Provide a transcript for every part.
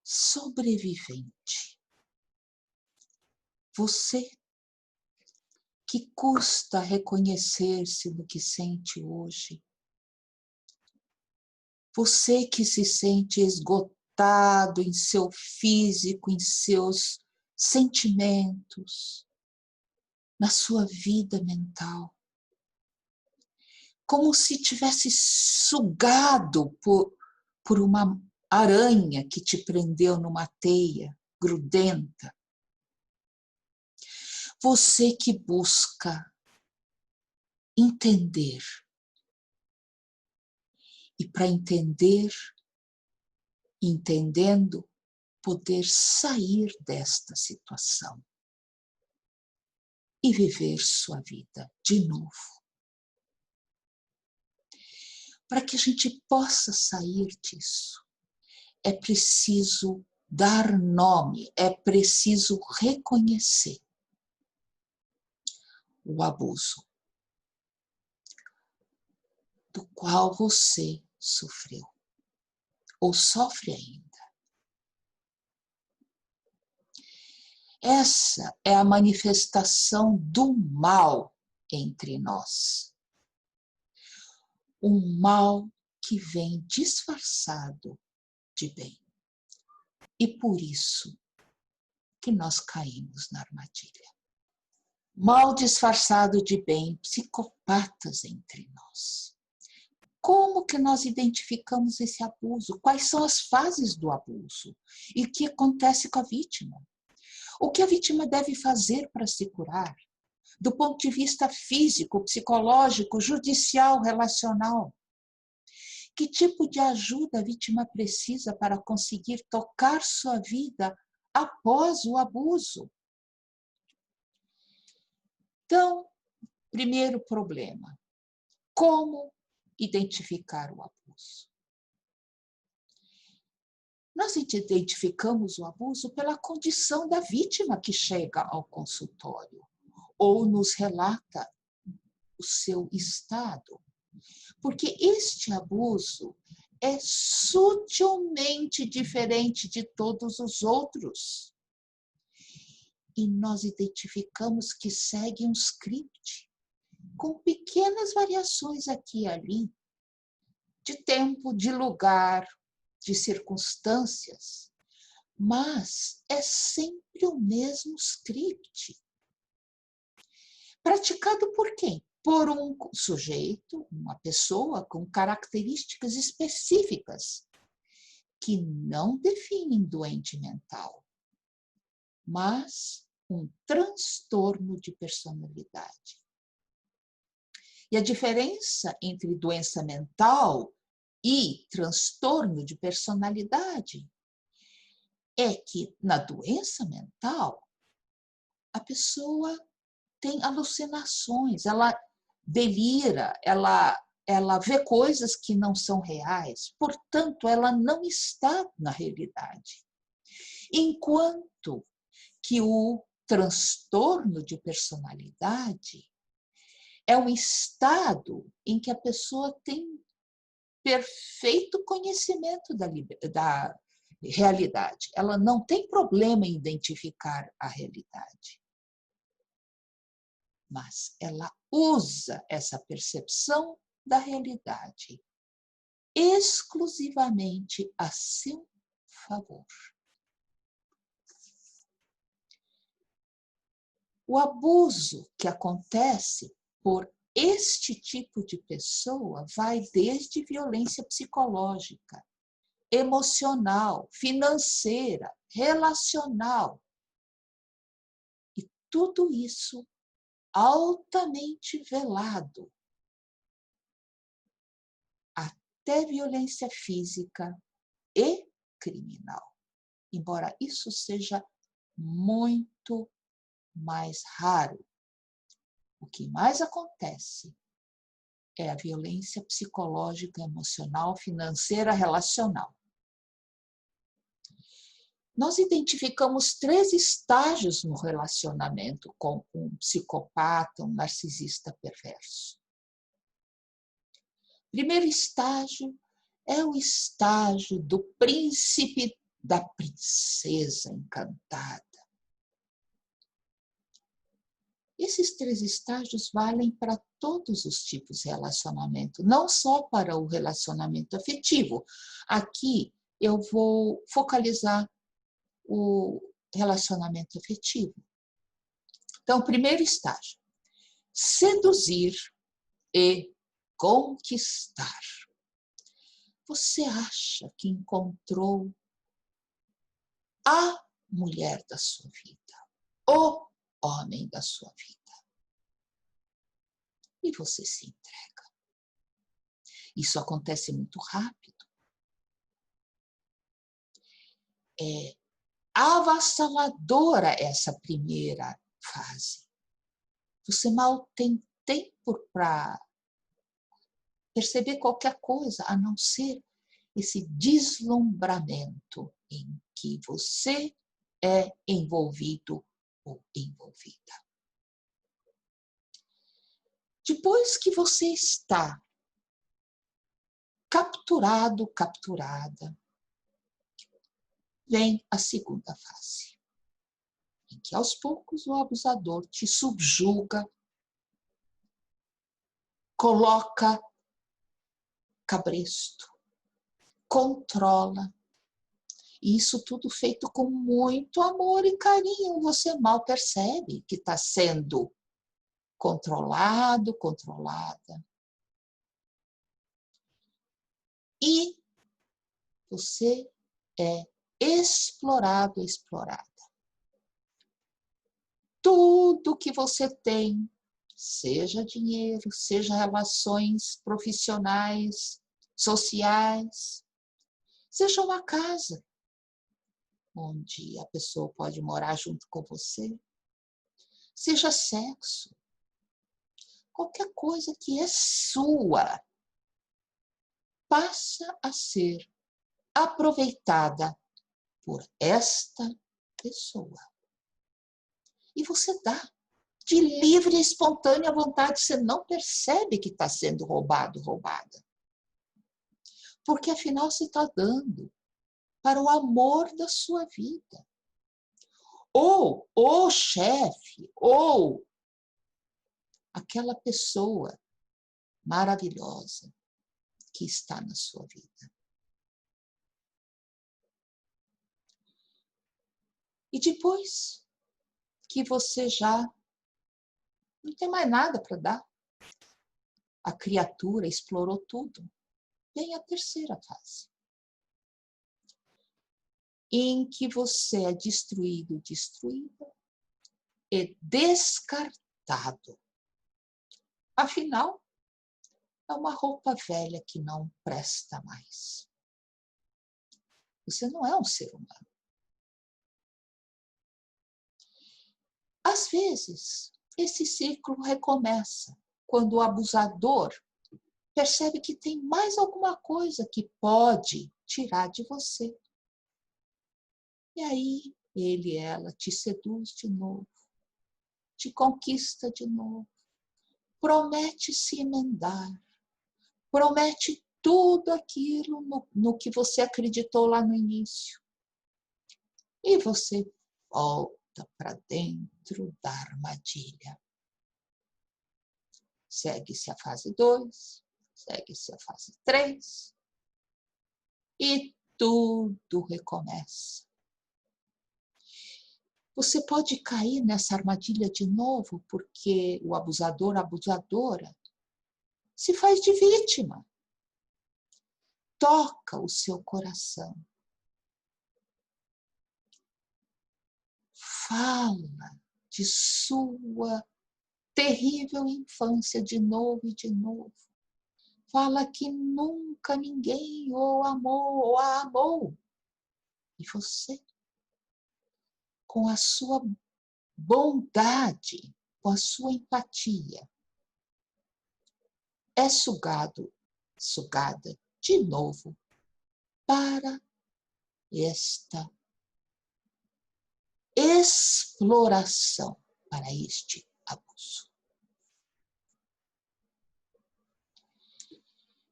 Sobrevivente. Você que custa reconhecer-se no que sente hoje. Você que se sente esgotado em seu físico, em seus sentimentos, na sua vida mental. Como se tivesse sugado por uma aranha que te prendeu numa teia grudenta. Você que busca entender. E para entender, entendendo, poder sair desta situação e viver sua vida de novo. Para que a gente possa sair disso, é preciso dar nome, é preciso reconhecer o abuso do qual você sofreu ou sofre ainda. Essa é a manifestação do mal entre nós. Um mal que vem disfarçado de bem. E por isso que nós caímos na armadilha. Mal disfarçado de bem, psicopatas entre nós. Como que nós identificamos esse abuso? Quais são as fases do abuso? E o que acontece com a vítima? O que a vítima deve fazer para se curar? Do ponto de vista físico, psicológico, judicial, relacional. Que tipo de ajuda a vítima precisa para conseguir tocar sua vida após o abuso? Então, primeiro problema, como identificar o abuso? Nós identificamos o abuso pela condição da vítima que chega ao consultório ou nos relata o seu estado. Porque este abuso é sutilmente diferente de todos os outros. E nós identificamos que segue um script, com pequenas variações aqui e ali, de tempo, de lugar, de circunstâncias, mas é sempre o mesmo script. Praticado por quem? Por um sujeito, uma pessoa com características específicas, que não definem doente mental, mas um transtorno de personalidade. E a diferença entre doença mental e transtorno de personalidade é que na doença mental a pessoa tem alucinações, ela delira, ela vê coisas que não são reais, portanto, ela não está na realidade. Enquanto que o transtorno de personalidade é um estado em que a pessoa tem perfeito conhecimento da realidade. Ela não tem problema em identificar a realidade. Mas ela usa essa percepção da realidade exclusivamente a seu favor. O abuso que acontece por este tipo de pessoa vai desde violência psicológica, emocional, financeira, relacional. E tudo isso altamente velado, até violência física e criminal. Embora isso seja muito mais raro. O que mais acontece é a violência psicológica, emocional, financeira, relacional. Nós identificamos 3 estágios no relacionamento com um psicopata, um narcisista perverso. Primeiro estágio é o estágio do príncipe, da princesa encantada. Esses 3 estágios valem para todos os tipos de relacionamento, não só para o relacionamento afetivo. Aqui eu vou focalizar o relacionamento afetivo. Então, primeiro estágio, seduzir e conquistar. Você acha que encontrou a mulher da sua vida, o homem da sua vida. E você se entrega. Isso acontece muito rápido. É avassaladora essa primeira fase. Você mal tem tempo para perceber qualquer coisa, a não ser esse deslumbramento em que você é envolvido ou envolvida. Depois que você está capturado, capturada, vem a segunda fase, em que aos poucos o abusador te subjuga, coloca cabresto, controla. E isso tudo feito com muito amor e carinho. Você mal percebe que está sendo controlado, controlada. E você é explorado, explorada. Tudo que você tem, seja dinheiro, seja relações profissionais, sociais, seja uma casa onde a pessoa pode morar junto com você, seja sexo, qualquer coisa que é sua passa a ser aproveitada por esta pessoa. E você dá de livre e espontânea vontade, você não percebe que está sendo roubado, roubada. Porque afinal você está dando para o amor da sua vida. Ou o chefe, ou aquela pessoa maravilhosa que está na sua vida. E depois que você já não tem mais nada para dar, a criatura explorou tudo, vem a terceira fase, em que você é destruído, destruída e descartado. Afinal, é uma roupa velha que não presta mais. Você não é um ser humano. Às vezes, esse ciclo recomeça quando o abusador percebe que tem mais alguma coisa que pode tirar de você. E aí, ele e ela te seduz de novo, te conquista de novo, promete se emendar, promete tudo aquilo no que você acreditou lá no início. E você volta para dentro da armadilha. Segue-se a fase 2, segue-se a fase 3 e tudo recomeça. Você pode cair nessa armadilha de novo porque o abusador, a abusadora, se faz de vítima. Toca o seu coração. Fala de sua terrível infância de novo e de novo. Fala que nunca ninguém o amou ou a amou. E você, com a sua bondade, com a sua empatia, é sugado, sugada de novo para esta exploração, para este abuso.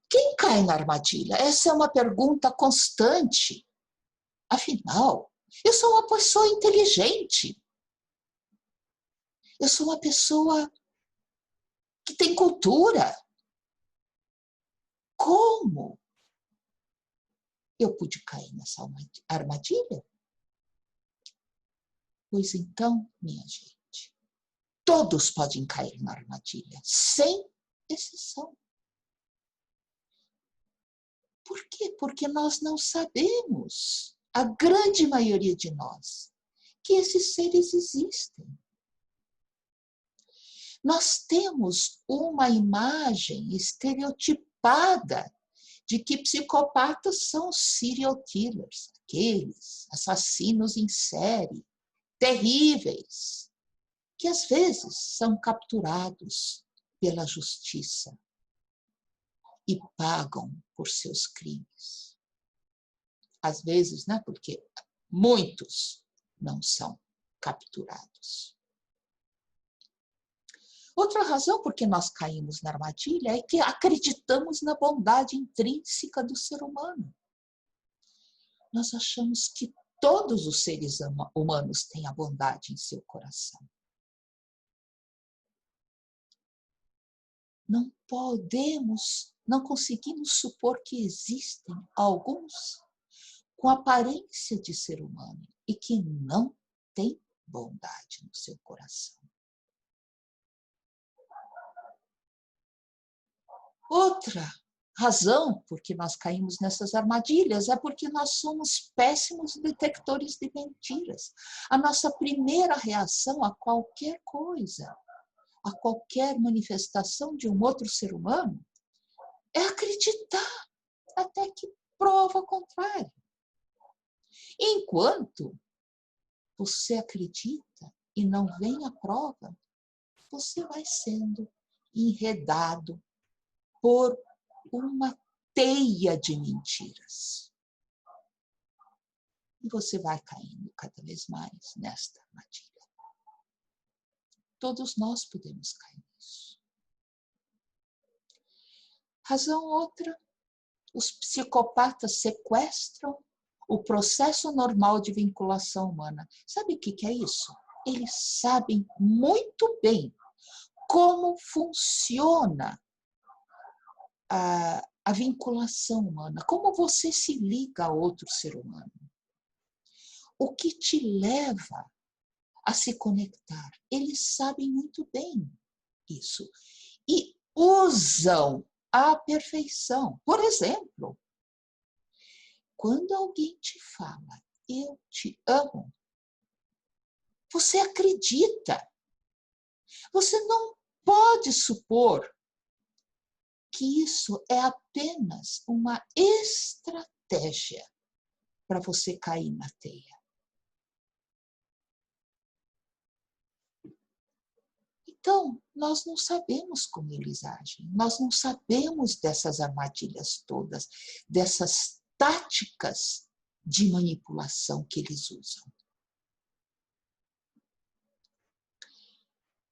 Que cai na armadilha? Essa é uma pergunta constante. Afinal, eu sou uma pessoa inteligente. Eu sou uma pessoa que tem cultura. Como eu pude cair nessa armadilha? Pois então, minha gente, todos podem cair na armadilha, sem exceção. Por quê? Porque nós não sabemos, a grande maioria de nós, que esses seres existem. Nós temos uma imagem estereotipada de que psicopatas são serial killers, aqueles assassinos em série, terríveis, que às vezes são capturados pela justiça e pagam por seus crimes. Às vezes, né, porque muitos não são capturados. Outra razão por que nós caímos na armadilha é que acreditamos na bondade intrínseca do ser humano. Nós achamos que todos os seres humanos têm a bondade em seu coração. Não conseguimos supor que existem alguns com aparência de ser humano e que não têm bondade no seu coração. Outra razão por que nós caímos nessas armadilhas é porque nós somos péssimos detectores de mentiras. A nossa primeira reação a qualquer coisa, a qualquer manifestação de um outro ser humano, é acreditar até que prova o contrário. Enquanto você acredita e não vem a prova, você vai sendo enredado por uma teia de mentiras. E você vai caindo cada vez mais nesta armadilha. Todos nós podemos cair nisso. Razão outra, os psicopatas sequestram o processo normal de vinculação humana. Sabe o que é isso? Eles sabem muito bem como funciona a vinculação humana, como você se liga a outro ser humano. O que te leva a se conectar. Eles sabem muito bem isso. E usam à perfeição. Por exemplo, quando alguém te fala, eu te amo, você acredita. Você não pode supor que isso é apenas uma estratégia para você cair na teia. Então, nós não sabemos como eles agem, nós não sabemos dessas armadilhas todas, dessas táticas de manipulação que eles usam.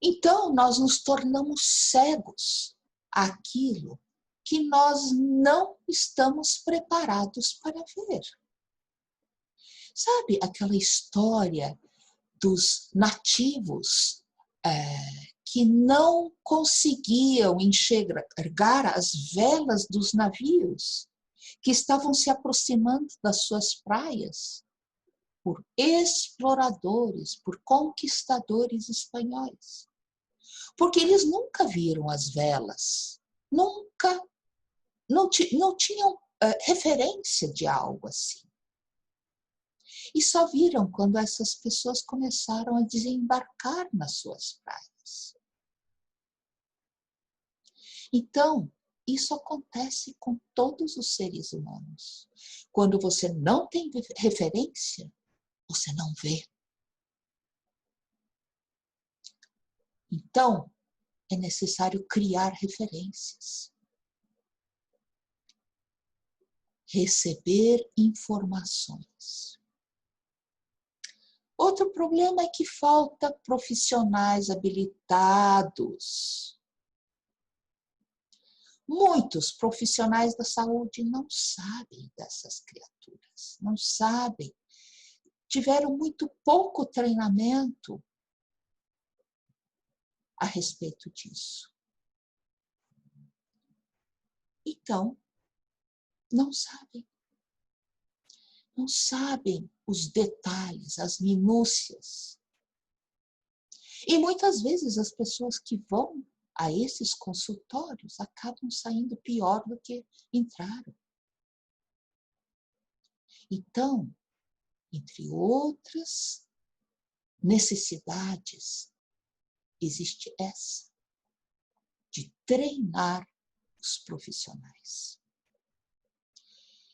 Então, nós nos tornamos cegos àquilo que nós não estamos preparados para ver. Sabe aquela história dos nativos que não conseguiam enxergar as velas dos navios que estavam se aproximando das suas praias por exploradores, por conquistadores espanhóis. Porque eles nunca viram as velas, nunca, não tinham referência de algo assim. E só viram quando essas pessoas começaram a desembarcar nas suas praias. Então, isso acontece com todos os seres humanos. Quando você não tem referência, você não vê. Então, é necessário criar referências. Receber informações. Outro problema é que falta profissionais habilitados. Muitos profissionais da saúde não sabem dessas criaturas, não sabem. Tiveram muito pouco treinamento a respeito disso. Então, não sabem. Não sabem os detalhes, as minúcias. E muitas vezes as pessoas que vão a esses consultórios acabam saindo pior do que entraram. Então, entre outras necessidades, existe essa, de treinar os profissionais.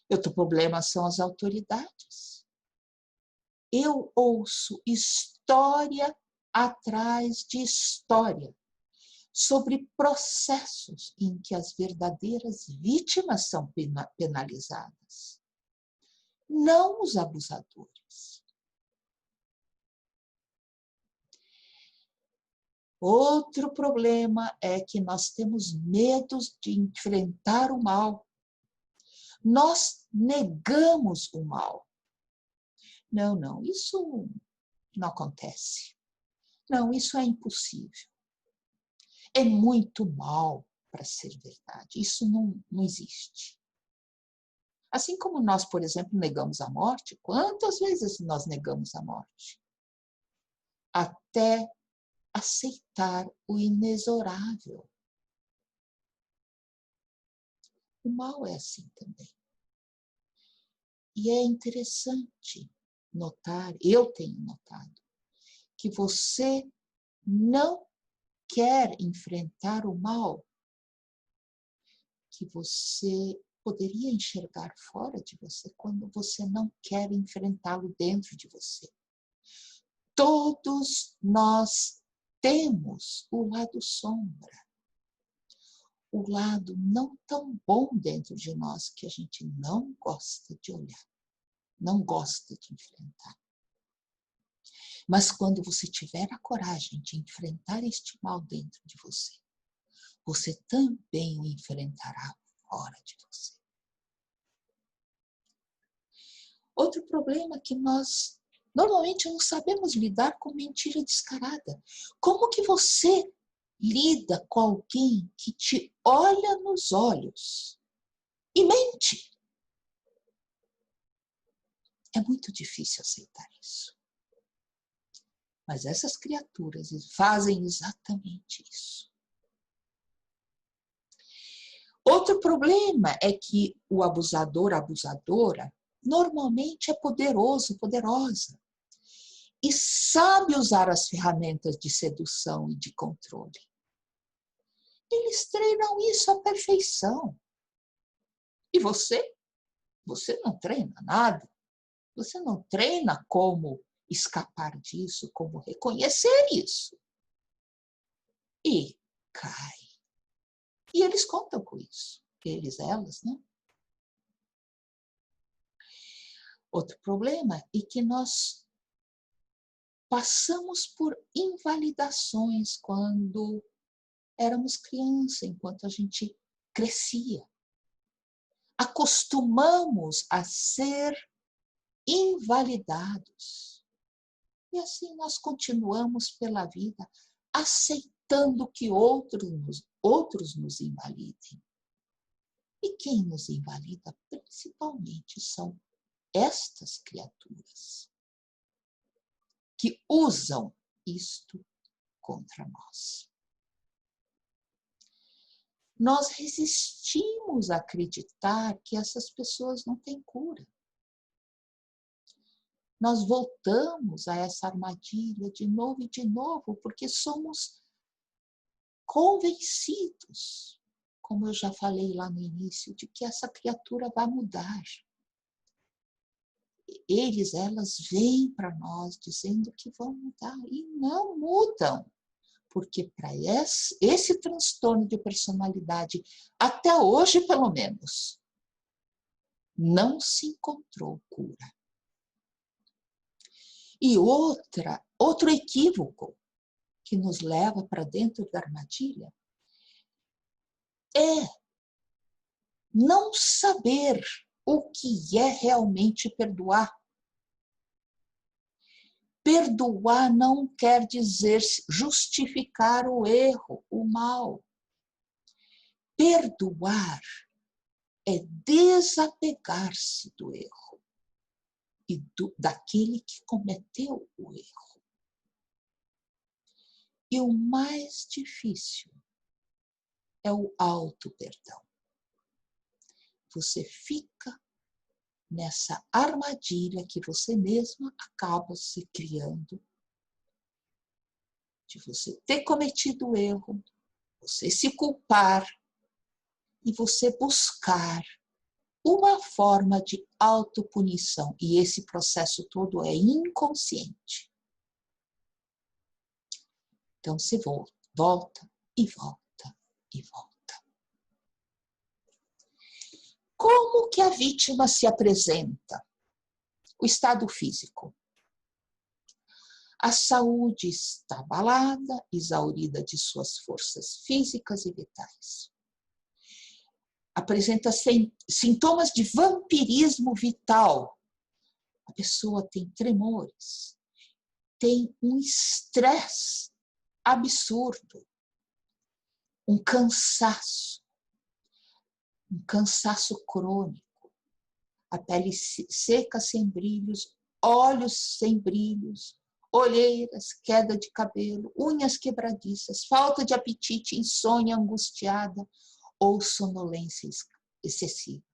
Outro problema são as autoridades. Eu ouço história atrás de história sobre processos em que as verdadeiras vítimas são penalizadas, não os abusadores. Outro problema é que nós temos medo de enfrentar o mal. Nós negamos o mal. Não, isso não acontece. Não, isso é impossível. É muito mal para ser verdade. Isso não existe. Assim como nós, por exemplo, negamos a morte, quantas vezes nós negamos a morte? Até aceitar o inexorável. O mal é assim também. E é interessante notar, eu tenho notado, que você não quer enfrentar o mal que você poderia enxergar fora de você quando você não quer enfrentá-lo dentro de você. Todos nós temos o lado sombra, o lado não tão bom dentro de nós que a gente não gosta de olhar, não gosta de enfrentar. Mas quando você tiver a coragem de enfrentar este mal dentro de você, você também o enfrentará fora de você. Outro problema é que nós normalmente não sabemos lidar com mentira descarada. Como que você lida com alguém que te olha nos olhos e mente? É muito difícil aceitar isso. Mas essas criaturas fazem exatamente isso. Outro problema é que o abusador, a abusadora, normalmente é poderoso, poderosa. E sabe usar as ferramentas de sedução e de controle. Eles treinam isso à perfeição. E você? Você não treina nada. Você não treina como escapar disso, como reconhecer isso. E cai. E eles contam com isso. Eles, elas, né? Outro problema é que nós passamos por invalidações quando éramos criança, enquanto a gente crescia. Acostumamos a ser invalidados. E assim nós continuamos pela vida aceitando que outros nos invalidem. E quem nos invalida principalmente são estas criaturas que usam isto contra nós. Nós resistimos a acreditar que essas pessoas não têm cura. Nós voltamos a essa armadilha de novo e de novo, porque somos convencidos, como eu já falei lá no início, de que essa criatura vai mudar. Eles, elas vêm para nós dizendo que vão mudar e não mudam. Porque para esse transtorno de personalidade, até hoje pelo menos, não se encontrou cura. E outro equívoco que nos leva para dentro da armadilha é não saber o que é realmente perdoar. Perdoar não quer dizer justificar o erro, o mal. Perdoar é desapegar-se do erro e daquele que cometeu o erro. E o mais difícil é o auto-perdão. Você fica nessa armadilha que você mesma acaba se criando, de você ter cometido o erro, você se culpar e você buscar uma forma de autopunição. E esse processo todo é inconsciente. Então você volta e volta e volta. Como que a vítima se apresenta? O estado físico. A saúde está abalada, exaurida de suas forças físicas e vitais. Apresenta sintomas de vampirismo vital. A pessoa tem tremores, tem um estresse absurdo, um cansaço crônico, a pele seca sem brilhos, olhos sem brilhos, olheiras, queda de cabelo, unhas quebradiças, falta de apetite, insônia angustiada ou sonolência excessiva.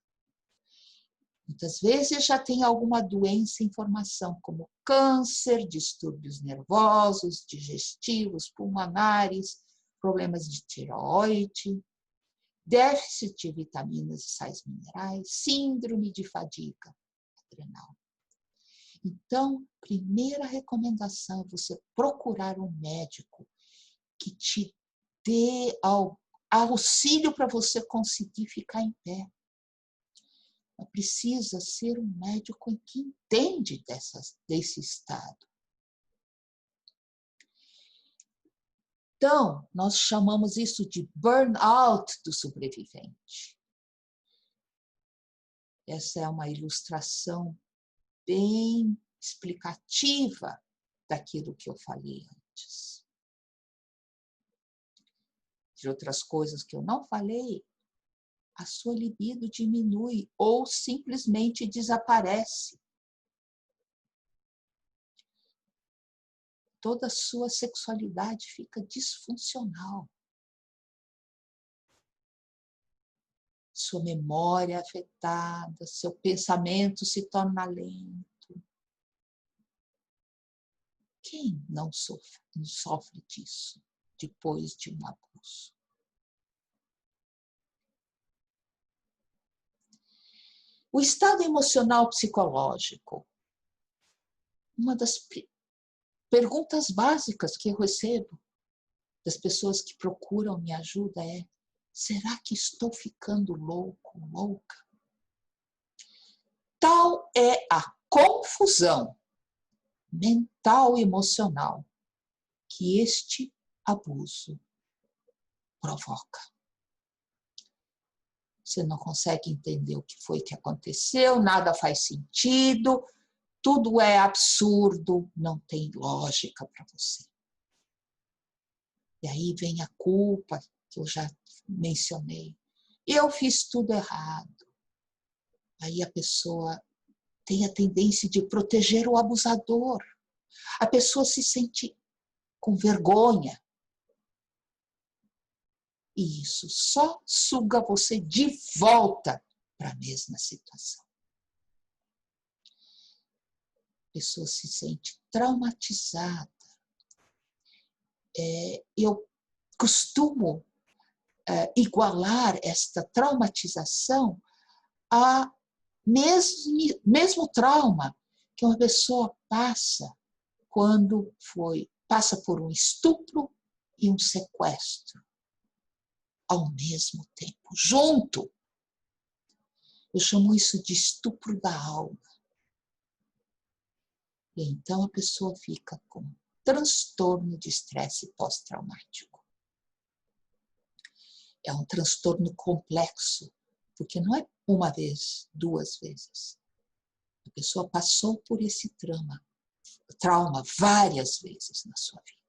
Muitas vezes já tem alguma doença em formação, como câncer, distúrbios nervosos, digestivos, pulmonares, problemas de tireoide, déficit de vitaminas e sais minerais, síndrome de fadiga adrenal. Então, primeira recomendação é você procurar um médico que te dê auxílio para você conseguir ficar em pé. Mas precisa ser um médico que entende desse estado. Então, nós chamamos isso de burnout do sobrevivente. Essa é uma ilustração bem explicativa daquilo que eu falei antes. De outras coisas que eu não falei, a sua libido diminui ou simplesmente desaparece. Toda a sua sexualidade fica disfuncional. Sua memória é afetada, seu pensamento se torna lento. Quem não sofre disso depois de um abuso? O estado emocional psicológico. Uma das perguntas básicas que eu recebo das pessoas que procuram minha ajuda é: será que estou ficando louco, louca? Tal é a confusão mental e emocional que este abuso provoca. Você não consegue entender o que foi que aconteceu, nada faz sentido, tudo é absurdo, não tem lógica para você. E aí vem a culpa, que eu já mencionei. Eu fiz tudo errado. Aí a pessoa tem a tendência de proteger o abusador. A pessoa se sente com vergonha. E isso só suga você de volta para a mesma situação. A pessoa se sente traumatizada. Eu costumo igualar esta traumatização a mesmo trauma que uma pessoa passa quando passa por um estupro e um sequestro ao mesmo tempo, junto. Eu chamo isso de estupro da alma. E então a pessoa fica com transtorno de estresse pós-traumático. É um transtorno complexo, Porque não é uma vez, duas vezes. A pessoa passou por esse trauma várias vezes na sua vida.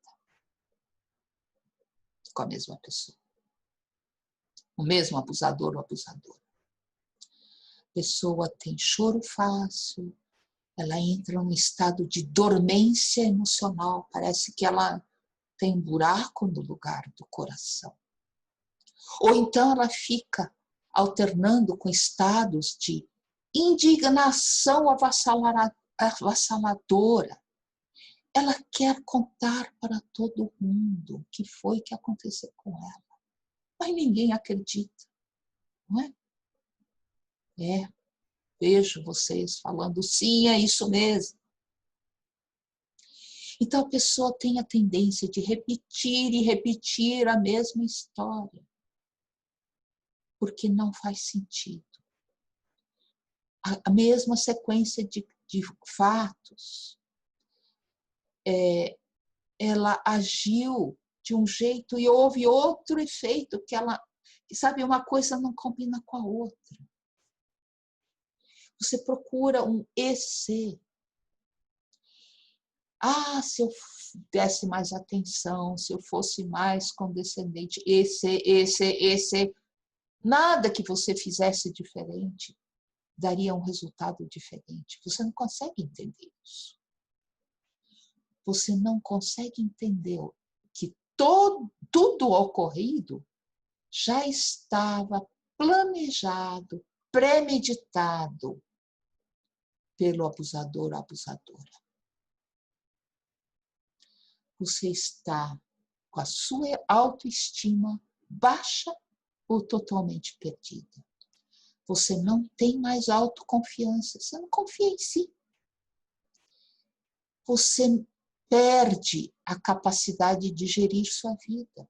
Com a mesma pessoa. O mesmo abusador ou abusadora. A pessoa tem choro fácil, ela entra num estado de dormência emocional, parece que ela tem um buraco no lugar do coração. Ou então ela fica alternando com estados de indignação avassaladora. Ela quer contar para todo mundo o que foi que aconteceu com ela. Mas ninguém acredita, não é? Vejo vocês falando, sim, é isso mesmo. Então a pessoa tem a tendência de repetir e repetir a mesma história, porque não faz sentido. A mesma sequência de fatos, ela agiu de um jeito e houve outro efeito que sabe, uma coisa não combina com a outra. Você procura um EC. Se eu desse mais atenção, se eu fosse mais condescendente, esse, nada que você fizesse diferente daria um resultado diferente. Você não consegue entender isso. Você não consegue entender que tudo ocorrido já estava planejado, premeditado pelo abusador ou abusadora. Você está com a sua autoestima baixa ou totalmente perdida. Você não tem mais autoconfiança, você não confia em si. Você perde a capacidade de gerir sua vida.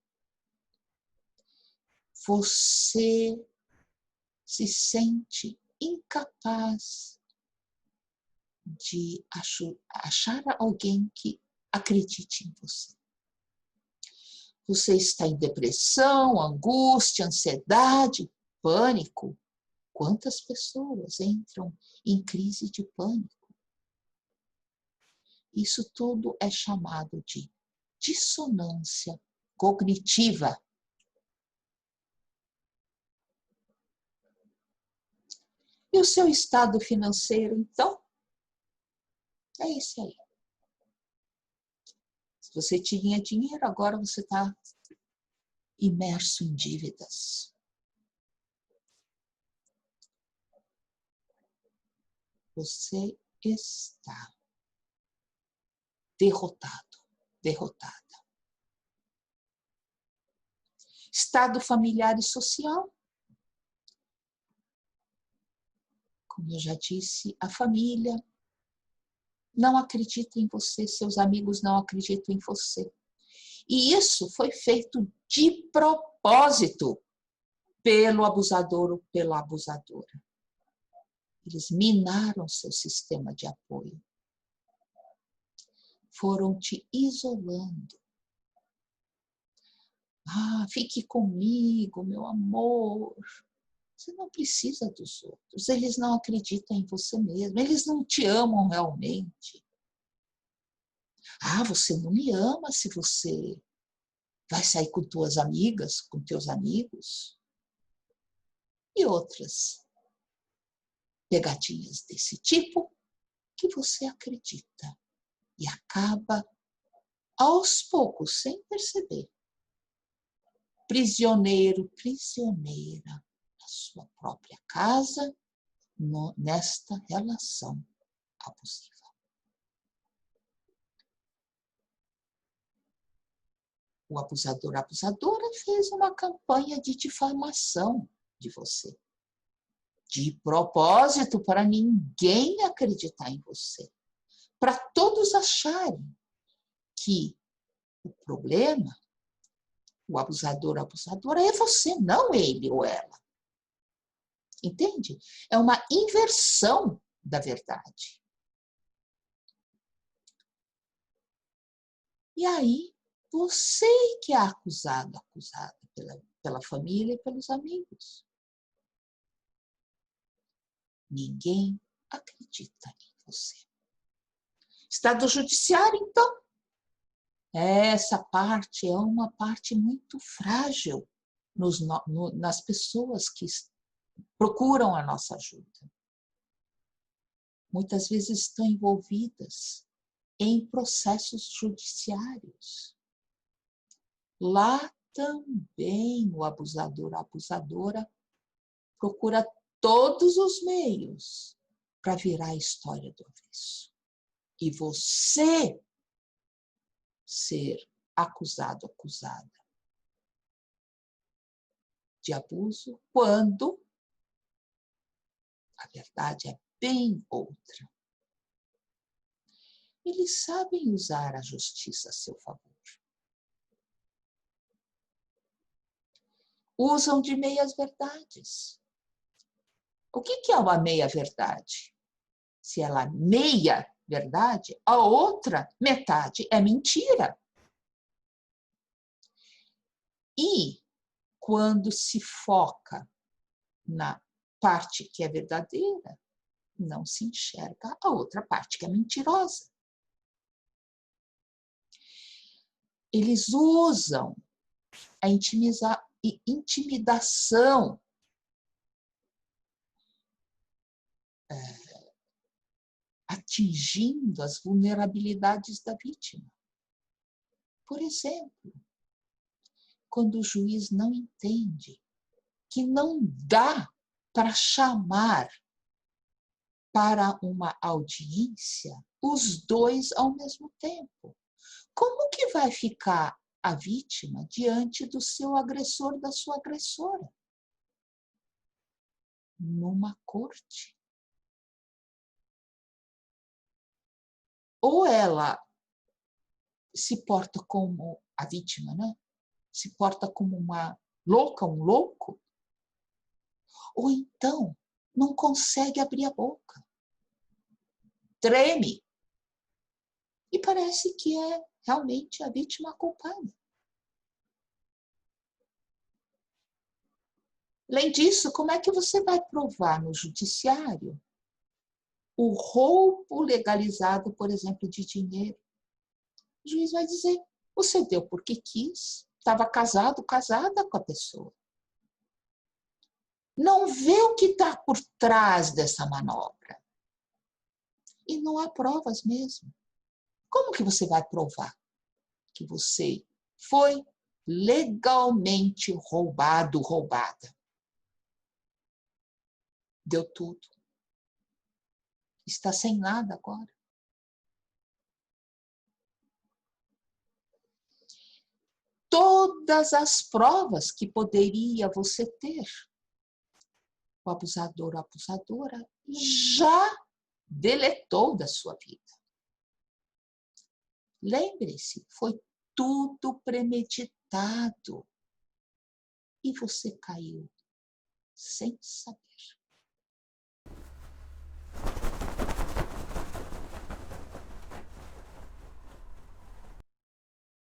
Você se sente incapaz de achar alguém que acredite em você. Você está em depressão, angústia, ansiedade, pânico. Quantas pessoas entram em crise de pânico? Isso tudo é chamado de dissonância cognitiva. E o seu estado financeiro, então? É esse aí. Se você tinha dinheiro, agora você está imerso em dívidas. Você está derrotado, derrotada. Estado familiar e social. Como eu já disse, a família não acredita em você, seus amigos não acreditam em você. E isso foi feito de propósito pelo abusador ou pela abusadora. Eles minaram seu sistema de apoio. Foram te isolando. Fique comigo, meu amor. Você não precisa dos outros. Eles não acreditam em você mesmo. Eles não te amam realmente. Você não me ama se você vai sair com tuas amigas, com teus amigos. E outras pegadinhas desse tipo que você acredita. E acaba, aos poucos, sem perceber, prisioneiro, prisioneira na sua própria casa, nesta relação abusiva. O abusador, a abusadora fez uma campanha de difamação de você. De propósito, para ninguém acreditar em você. Para todos acharem que o problema, o abusador, a abusadora, é você, não ele ou ela. Entende? É uma inversão da verdade. E aí, você que é acusada pela família e pelos amigos. Ninguém acredita em você. Estado judiciário, então, essa parte é uma parte muito frágil nas pessoas que procuram a nossa ajuda. Muitas vezes estão envolvidas em processos judiciários. Lá também o abusador, a abusadora, procura todos os meios para virar a história do avesso. E você ser acusado, acusada de abuso, quando a verdade é bem outra. Eles sabem usar a justiça a seu favor. Usam de meias-verdades. O que é uma meia-verdade? Se ela é meia-verdade, a outra metade é mentira. E quando se foca na parte que é verdadeira, não se enxerga a outra parte que é mentirosa. Eles usam a intimidação atingindo as vulnerabilidades da vítima. Por exemplo, quando o juiz não entende que não dá para chamar para uma audiência os dois ao mesmo tempo. Como que vai ficar a vítima diante do seu agressor, da sua agressora? Numa corte. Ou ela se porta como a vítima, né? Se porta como uma louca, um louco, ou então não consegue abrir a boca. Treme. E parece que é realmente a vítima culpada. Além disso, como é que você vai provar no judiciário o roubo legalizado, por exemplo, de dinheiro? O juiz vai dizer, você deu porque quis, estava casado, casada com a pessoa. Não vê o que está por trás dessa manobra. E não há provas mesmo. Como que você vai provar que você foi legalmente roubado, roubada? Deu tudo. Está sem nada agora. Todas as provas que poderia você ter, o abusador ou a abusadora já deletou da sua vida. Lembre-se, foi tudo premeditado. E você caiu sem saber.